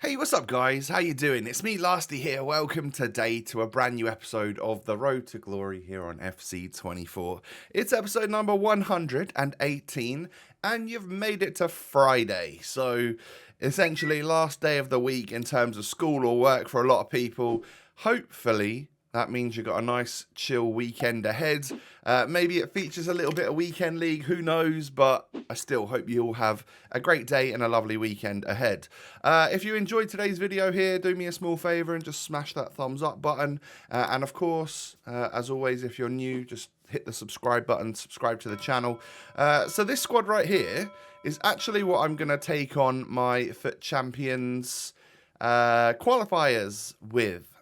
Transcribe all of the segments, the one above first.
Hey, what's up guys? How you doing? It's me, Lasty here. Welcome today to a brand new episode of The Road to Glory here on FC24. It's episode number 118 and you've made it to Friday. So essentially last day of the week in terms of school or work for a lot of people. Hopefully that means you've got a nice chill weekend ahead. Maybe it features a little bit of weekend league, who knows, but I still hope you all have a great day and a lovely weekend ahead. If you enjoyed today's video here, do me a small favour and just smash that thumbs up button. And of course, as always, if you're new, just hit the subscribe button, subscribe to the channel. So this squad right here is actually what I'm going to take on my FUT Champions qualifiers with.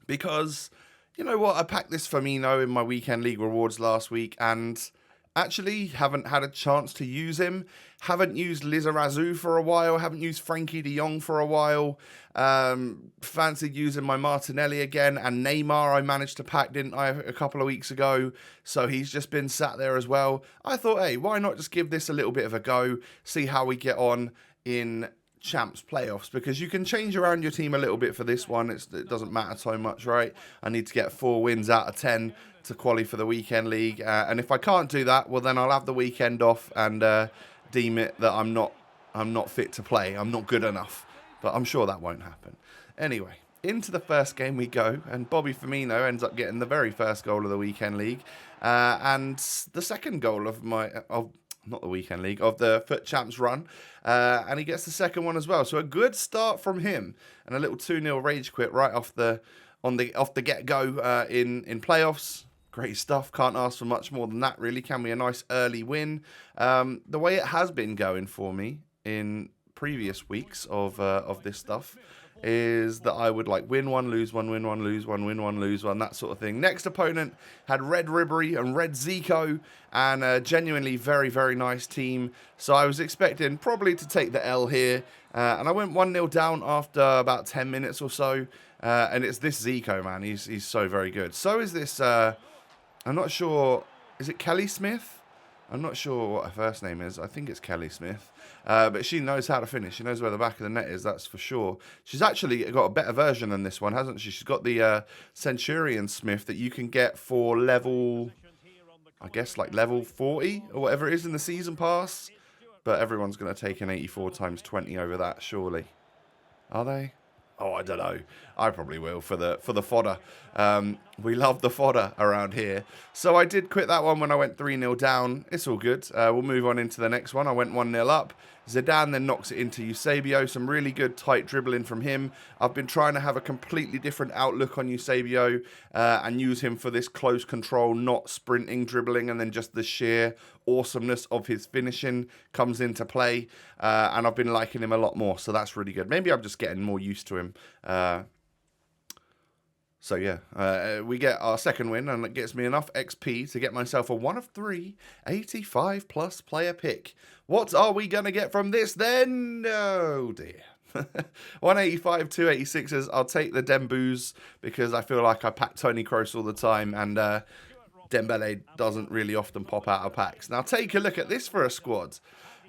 Because, you know what, I packed this Firmino in my weekend league rewards last week and actually haven't had a chance to use him. Haven't used Lizarazu for a while. Haven't used Frankie de Jong for a while. Fancied using my Martinelli again. And Neymar I managed to pack, didn't I, a couple of weeks ago. So he's just been sat there as well. I thought, hey, why not just give this a little bit of a go. See how we get on in Champs playoffs, because you can change around your team a little bit for this one. It doesn't matter so much, right? I need to get 4 wins out of 10 to qualify for the weekend league, and if I can't do that, well then I'll have the weekend off and deem it that I'm not fit to play. I'm not good enough, but I'm sure that won't happen. Anyway, into the first game we go, and Bobby Firmino ends up getting the very first goal of the weekend league, and the second goal of not the weekend league, of the FUT Champs run, and he gets the second one as well. So a good start from him, and a little 2-0 rage quit right off the get-go in playoffs. Great stuff. Can't ask for much more than that, really, can we? A nice early win. The way it has been going for me in previous weeks of this stuff is that I would like win one, lose one, win one, lose one, win one, lose one, that sort of thing. Next opponent had Red Ribery and Red Zico, and a genuinely very, very nice team. So I was expecting probably to take the L here, and I went 1-0 down after about 10 minutes or so, and it's this Zico, man. He's so very good. So is this, I'm not sure, is it Kelly Smith? I'm not sure what her first name is. I think it's Kelly Smith. But she knows how to finish. She knows where the back of the net is, that's for sure. She's actually got a better version than this one, hasn't she? She's got the Centurion Smith that you can get for level, I guess, like level 40 or whatever it is in the season pass. But everyone's going to take an 84 times 20 over that, surely. Are they? Oh, I don't know. I probably will for the fodder. We love the fodder around here. So I did quit that one when I went 3-0 down. It's all good. We'll move on into the next one. I went 1-0 up. Zidane then knocks it into Eusebio. Some really good tight dribbling from him. I've been trying to have a completely different outlook on Eusebio and use him for this close control, not sprinting, dribbling, and then just the sheer awesomeness of his finishing comes into play. And I've been liking him a lot more, so that's really good. Maybe I'm just getting more used to him. So yeah, we get our second win, and it gets me enough XP to get myself a 1 of 3 85 plus player pick. What are we going to get from this then? Oh dear. 185, 286s. I'll take the Dembus because I feel like I pack Toni Kroos all the time, and Dembele doesn't really often pop out of packs. Now take a look at this for a squad.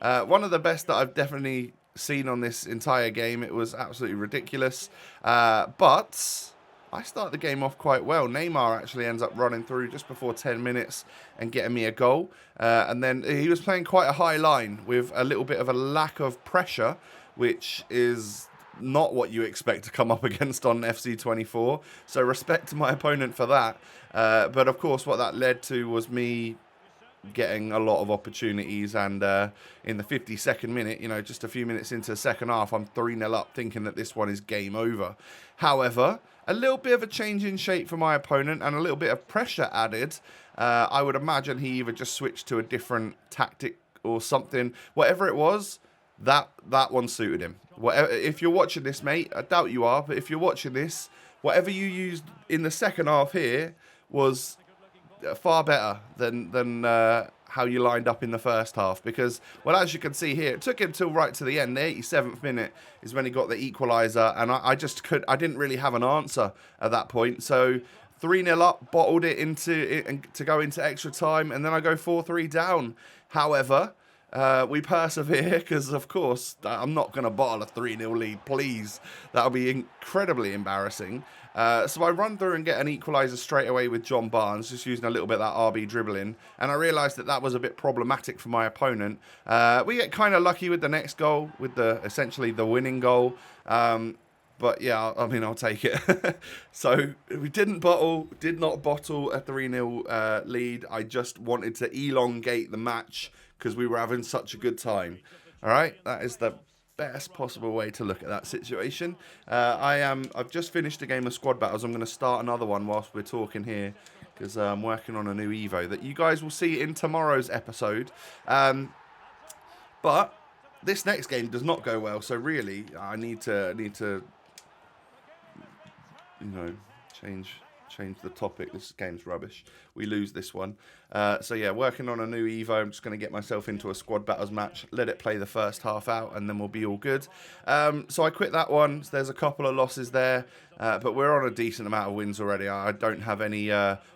One of the best that I've definitely seen on this entire game. It was absolutely ridiculous. But I start the game off quite well. Neymar actually ends up running through just before 10 minutes and getting me a goal. And then he was playing quite a high line with a little bit of a lack of pressure, which is not what you expect to come up against on FC24. So respect to my opponent for that. But of course, what that led to was me getting a lot of opportunities, and in the 52nd minute, you know, just a few minutes into the second half, I'm 3-0 up thinking that this one is game over. However, a little bit of a change in shape for my opponent and a little bit of pressure added. I would imagine he either just switched to a different tactic or something. Whatever it was, that one suited him. Whatever, if you're watching this, mate, I doubt you are, but if you're watching this, whatever you used in the second half here was far better than how you lined up in the first half, because, well, as you can see here, it took him till right to the end. The 87th minute is when he got the equaliser, and I didn't really have an answer at that point. So 3-0 up, bottled it to go into extra time, and then I go 4-3 down. However, we persevere because, of course, I'm not going to bottle a 3-0 lead, please. That'll be incredibly embarrassing. So I run through and get an equaliser straight away with John Barnes, just using a little bit of that RB dribbling. And I realised that that was a bit problematic for my opponent. We get kind of lucky with the next goal, with essentially the winning goal. But yeah, I mean, I'll take it. So we did not bottle a 3-0 lead. I just wanted to elongate the match because we were having such a good time. All right, that is the best possible way to look at that situation. I've just finished a game of squad battles. I'm going to start another one whilst we're talking here because I'm working on a new Evo that you guys will see in tomorrow's episode. But this next game does not go well, so really I need to change the topic. This game's rubbish. We lose this one. So yeah, working on a new Evo. I'm just going to get myself into a squad battles match, let it play the first half out, and then we'll be all good. So I quit that one. So there's a couple of losses there, but we're on a decent amount of wins already. I don't have any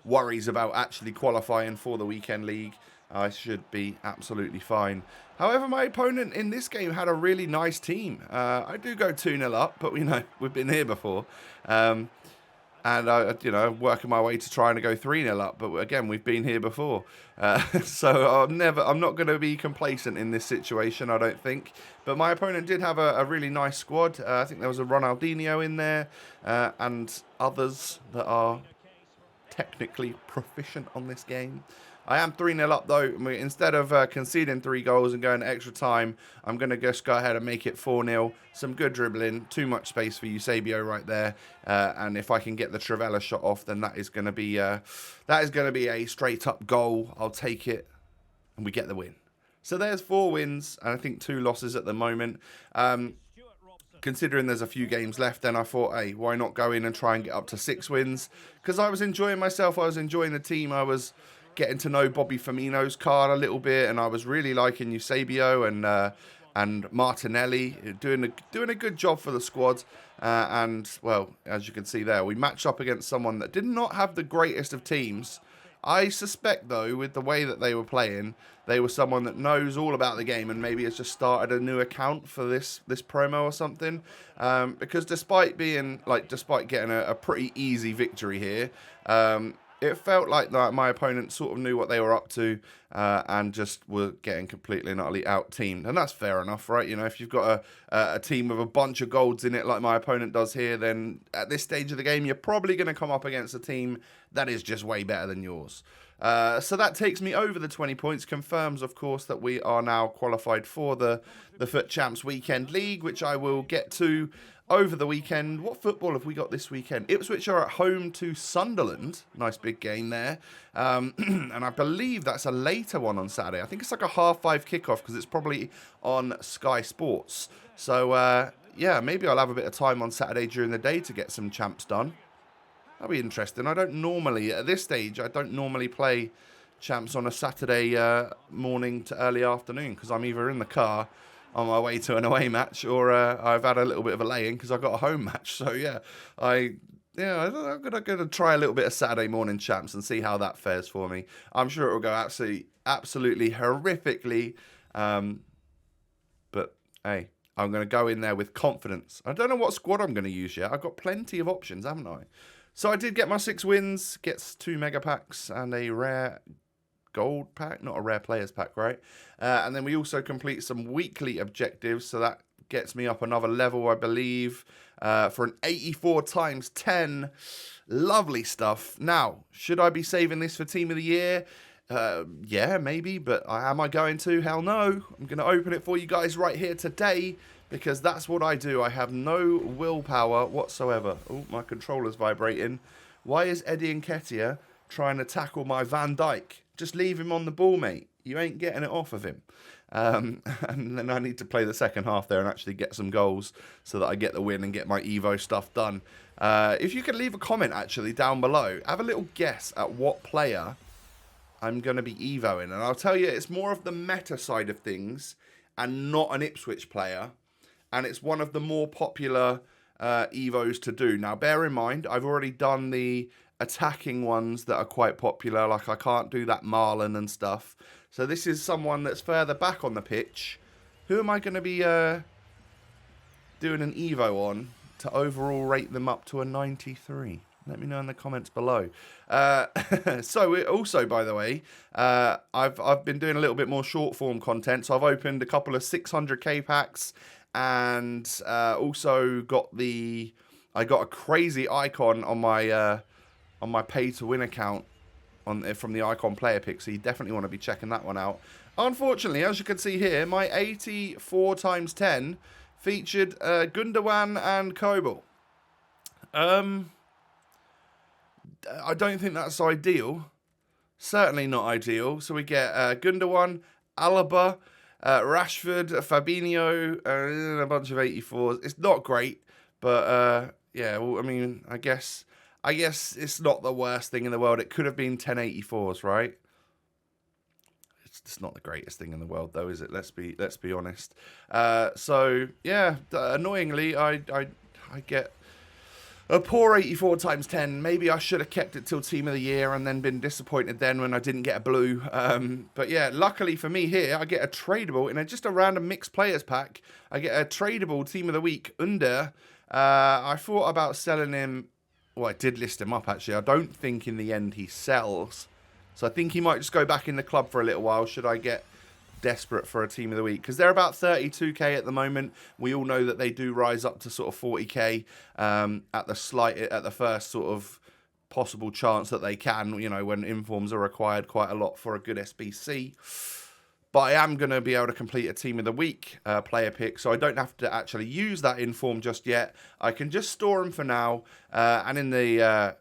worries about actually qualifying for the weekend league. I should be absolutely fine. However, my opponent in this game had a really nice team. I do go 2-0 up, but we've been here before. And I'm working my way to trying to go 3-0 up, but again, we've been here before. So I'm not going to be complacent in this situation, I don't think. But my opponent did have a really nice squad. I think there was a Ronaldinho in there, and others that are technically proficient on this game. I am 3-0 up though. Instead of conceding 3 goals and going to extra time, I'm going to just go ahead and make it 4-0. Some good dribbling, too much space for Eusebio right there. And if I can get the Trivella shot off, then that is going to be a straight up goal. I'll take it, and we get the win. So there's 4 wins, and I think 2 losses at the moment. Considering there's a few games left, then I thought, hey, why not go in and try and get up to 6 wins? Because I was enjoying myself. I was enjoying the team. I was getting to know Bobby Firmino's card a little bit, and I was really liking Eusebio and Martinelli, doing a good job for the squad. And well, as you can see there, we matched up against someone that did not have the greatest of teams. I suspect, though, with the way that they were playing, they were someone that knows all about the game and maybe has just started a new account for this promo or something. Because despite getting a pretty easy victory here, it felt like my opponent sort of knew what they were up to and just were getting completely and utterly out-teamed. And that's fair enough, right? If you've got a team with a bunch of golds in it like my opponent does here, then at this stage of the game, you're probably going to come up against a team that is just way better than yours. So that takes me over the 20 points, confirms, of course, that we are now qualified for the Foot Champs Weekend League, which I will get to over the weekend. What football have we got this weekend? Ipswich are at home to Sunderland. Nice big game there. And I believe that's a later one on Saturday. I think it's like a 5:30 kickoff because it's probably on Sky Sports. So, yeah, maybe I'll have a bit of time on Saturday during the day to get some champs done. That'll be interesting. At this stage, I don't normally play champs on a Saturday morning to early afternoon because I'm either in the car on my way to an away match, or I've had a little bit of a lay-in because I've got a home match. So yeah, I'm gonna try a little bit of Saturday morning champs and see how that fares for me. I'm sure it will go absolutely horrifically, but hey, I'm gonna go in there with confidence. I don't know what squad I'm gonna use yet. I've got plenty of options, haven't I? So I did get my 6 wins, gets 2 mega packs and a rare gold pack, not a rare players pack, right? And then we also complete some weekly objectives, so that gets me up another level, I believe, for an 84 times 10. Lovely stuff. Now, should I be saving this for Team of the Year? Yeah, maybe, but am I going to? Hell no. I'm going to open it for you guys right here today, because that's what I do. I have no willpower whatsoever. Oh, my controller's vibrating. Why is Eddie Nketiah trying to tackle my Van Dijk? Just leave him on the ball, mate. You ain't getting it off of him. And then I need to play the second half there and actually get some goals so that I get the win and get my Evo stuff done. If you could leave a comment, actually, down below. Have a little guess at what player I'm going to be Evoing. And I'll tell you, it's more of the meta side of things and not an Ipswich player. And it's one of the more popular Evos to do. Now, bear in mind, I've already done the attacking ones that are quite popular. Like, I can't do that Marlon and stuff. So this is someone that's further back on the pitch. Who am I going to be doing an Evo on to overall rate them up to a 93? Let me know in the comments below. So also, by the way, I've been doing a little bit more short form content. So I've opened a couple of 600k packs, and also I got a crazy icon on my pay to win account from the icon player pick. So you definitely want to be checking that one out. Unfortunately, as you can see here, my 84 times 10 featured Gundogan and Kobel. I don't think that's ideal. Certainly not ideal. So we get Gundogan, Alaba, Rashford, Fabinho, and a bunch of 84s. It's not great, but yeah. Well, I mean, I guess it's not the worst thing in the world. It could have been 1084s, right? It's not the greatest thing in the world, though, is it? Let's be honest. So yeah, annoyingly, I get a poor 84 times 10. Maybe I should have kept it till Team of the Year and then been disappointed then when I didn't get a blue. But yeah, luckily for me here, I get a tradable in just a random mixed players pack. I get a tradable Team of the Week under. I thought about selling him. Well, I did list him up, actually. I don't think in the end he sells. So I think he might just go back in the club for a little while, should I get desperate for a Team of the Week. Because they're about 32k at the moment. We all know that they do rise up to sort of 40k at the first sort of possible chance that they can, you know, when informs are required quite a lot for a good SBC. But I am going to be able to complete a Team of the Week player pick, so I don't have to actually use that inform just yet. I can just store them for now. And in the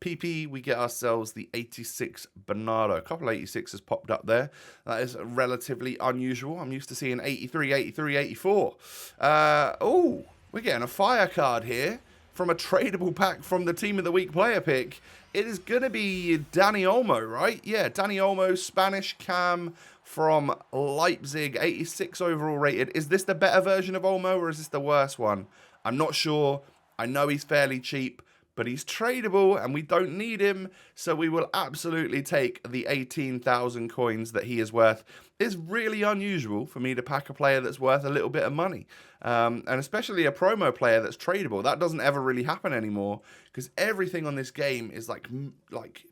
PP, we get ourselves the 86 Bernardo. A couple of 86s popped up there. That is relatively unusual. I'm used to seeing 83, 83, 84. Oh, we're getting a fire card here from a tradable pack from the Team of the Week player pick. It is going to be Dani Olmo, right? Yeah, Dani Olmo, Spanish cam from Leipzig, 86 overall rated. Is this the better version of Olmo, or is this the worse one? I'm not sure. I know he's fairly cheap, but he's tradable and we don't need him, so we will absolutely take the 18,000 coins that he is worth. It's really unusual for me to pack a player that's worth a little bit of money, and especially a promo player that's tradable. That doesn't ever really happen anymore, because everything on this game is like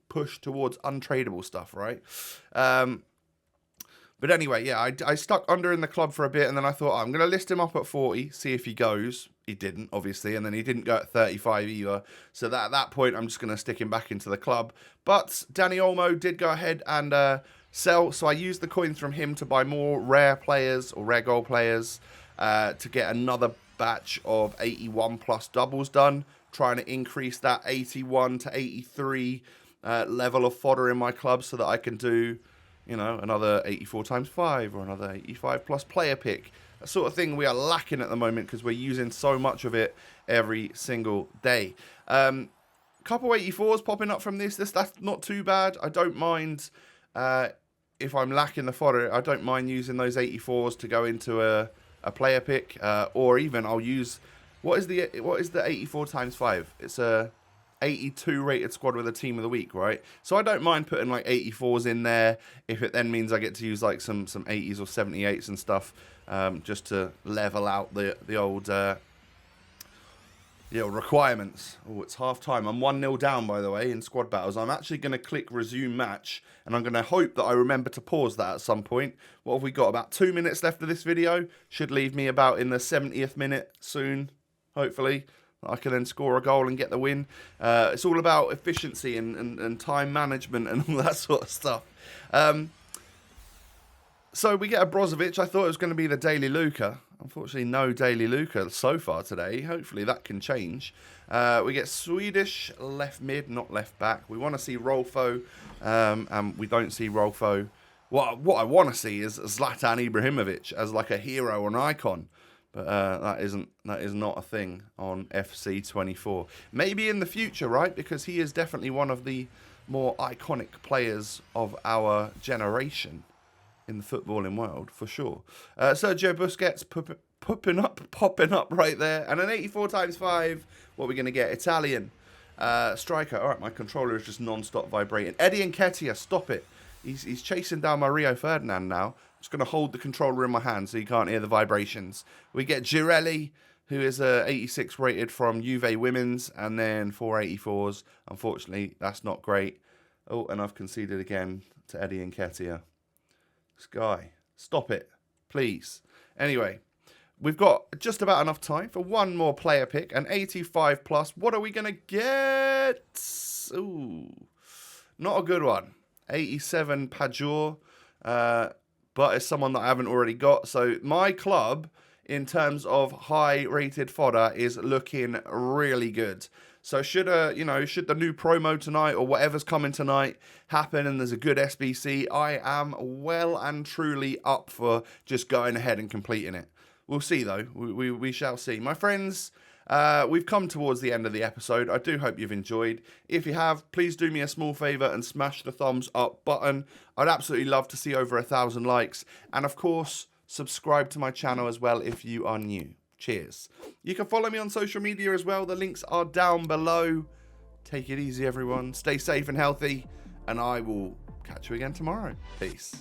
pushed towards untradable stuff, right? But anyway, yeah, I stuck under in the club for a bit, and then I thought, I'm going to list him up at 40, see if he goes. He didn't, obviously, and then he didn't go at 35 either. So at that point, I'm just going to stick him back into the club. But Dani Olmo did go ahead and sell, so I used the coins from him to buy more rare players or rare gold players to get another batch of 81 plus doubles done, trying to increase that 81 to 83 level of fodder in my club so that I can do, you know, another 84 times 5 or another 85 plus player pick. That sort of thing we are lacking at the moment because we're using so much of it every single day. Couple 84s popping up from this. That's not too bad. I don't mind if I'm lacking the fodder. I don't mind using those 84s to go into a player pick, or even I'll use what is the 84 times 5? It's a 82 rated squad with a Team of the Week, right? So I don't mind putting like 84s in there if it then means I get to use like some 80s or 78s and stuff, just to level out the old requirements. Oh, it's half time. I'm 1-0 down, by the way, in squad battles. I'm actually going to click resume match, and I'm going to hope that I remember to pause that at some point. What have we got? About 2 minutes left of this video. Should leave me about in the 70th minute soon, hopefully. I can then score a goal and get the win. It's all about efficiency and time management and all that sort of stuff. So we get a Brozovic. I thought it was going to be the Daily Luca. Unfortunately, no Daily Luca so far today. Hopefully that can change. We get Swedish left mid, not left back. We want to see Rolfo, and we don't see Rolfo. What I want to see is Zlatan Ibrahimovic as like a hero or an icon. But that is not a thing on FC24. Maybe in the future, right? Because he is definitely one of the more iconic players of our generation in the footballing world, for sure. Sergio Busquets popping up right there. And an 84 times 5, what are we going to get? Italian striker. All right, my controller is just non-stop vibrating. Eddie Nketiah, stop it. He's chasing down my Rio Ferdinand now. I'm just going to hold the controller in my hand so you can't hear the vibrations. We get Girelli, who is a 86 rated from Juve Women's, and then 484s. Unfortunately, that's not great. Oh, and I've conceded again to Eddie Nketiah. This guy, stop it, please. Anyway, we've got just about enough time for one more player pick, an 85 plus. What are we going to get? Ooh, not a good one. 87 Pajor, but it's someone that I haven't already got. So my club, in terms of high-rated fodder, is looking really good. So should the new promo tonight or whatever's coming tonight happen and there's a good SBC, I am well and truly up for just going ahead and completing it. We'll see, though. We shall see. My friends, we've come towards the end of the episode. I do hope you've enjoyed. If you have, please do me a small favour and smash the thumbs up button. I'd absolutely love to see over 1,000 likes. And, of course, subscribe to my channel as well if you are new. Cheers. You can follow me on social media as well. The links are down below. Take it easy, everyone. Stay safe and healthy. And I will catch you again tomorrow. Peace.